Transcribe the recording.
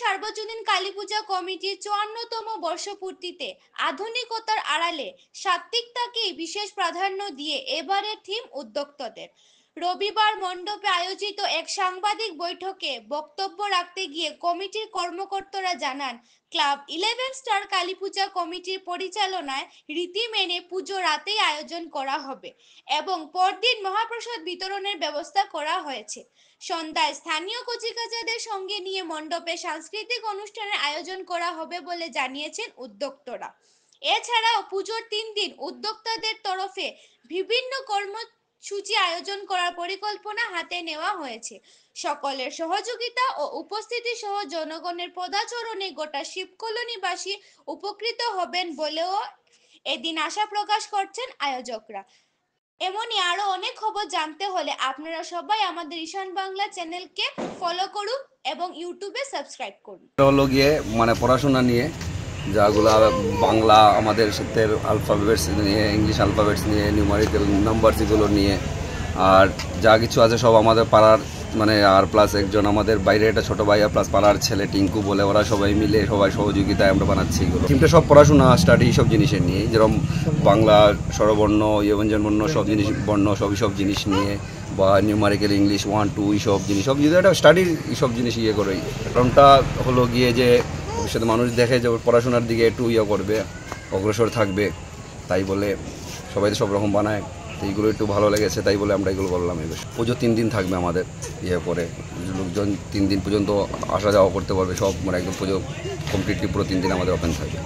সার্বজনীন কালীপূজা কমিটির ৫৪তম বর্ষপূর্তিতে আধুনিকতার আড়ালে সাত্ত্বিকতাকেই বিশেষ প্রাধান্য দিয়ে এবারের থিম উদ্যোক্তাদের। রবিবার মণ্ডপে আয়োজিত এক সাংবাদিক বৈঠকে বক্তব্য রাখতে গিয়ে কমিটির কর্মকর্তারা জানান, ক্লাব 11 স্টার কালীপূজা কমিটির পরিচালনায় রীতি মেনে পুজো রাতেই আয়োজন করা হবে এবং পরদিন মহাপ্রসাদ বিতরণের ব্যবস্থা করা হয়েছে। সন্ধ্যায় স্থানীয় কচিকাঁচাদের সঙ্গে নিয়ে মণ্ডপে সাংস্কৃতিক অনুষ্ঠানের আয়োজন করা হবে বলে জানিয়েছেন উদ্যোক্তারা। এছাড়াও পুজোর 3 দিন উদ্যোক্তাদের তরফে বিভিন্ন কর্মসূচি আয়োজন করার পরিকল্পনা হাতে নেওয়া হয়েছে। সকলের সহযোগিতা ও উপস্থিতি সহ জনগণের পদাচরণে গোটা শিবকলোনিবাসী উপকৃত হবেন বলেও এদিন আশা প্রকাশ করছেন আয়োজকরা। এমনই আরো অনেক খবর জানতে হলে আপনারা সবাই আমাদের ঈশান বাংলা চ্যানেলকে ফলো করুন এবং ইউটিউবে সাবস্ক্রাইব করুন। হলো গিয়ে মানে পড়াশোনা নিয়ে যাগুলো বাংলা আমাদের সাথে আলফাবেটস নিয়ে, ইংলিশ আলফাবেটস নিয়ে, নিউমারিক্যাল নাম্বারস এগুলো নিয়ে, আর যা কিছু আছে সব আমাদের পাড়ার মানে আর প্লাস একজন আমাদের বাইরে একটা ছোটো ভাইয়া প্লাস পাড়ার ছেলে টিঙ্কু বলে, ওরা সবাই মিলে সবাই সহযোগিতায় আমরা বানাচ্ছি এগুলো। টিমটা সব পড়াশোনা স্টাডি সব জিনিসের নিয়ে, যেরকম বাংলা স্বরবর্ণ, ব্যঞ্জন বর্ণ সব জিনিস বর্ণ সব জিনিস নিয়ে, বা নিউমারিক্যাল ইংলিশ 1 2 এইসব জিনিস সব যদি একটা স্টাডির এইসব জিনিস করেই। কারণটা হলো গিয়ে যে ভবিষ্যতে মানুষ দেখে যে পড়াশোনার দিকে একটু করবে, অগ্রসর থাকবে, তাই বলে সবাই তো সব রকম বানায়, তো এইগুলো একটু ভালো লেগেছে তাই বলে আমরা এগুলো বললাম। পুজো 3 দিন থাকবে আমাদের করে, লোকজন 3 দিন পর্যন্ত আসা যাওয়া করতে পারবে সব, মানে একদম পুজো কমপ্লিটলি পুরো 3 দিন আমাদের ওপেন থাকবে।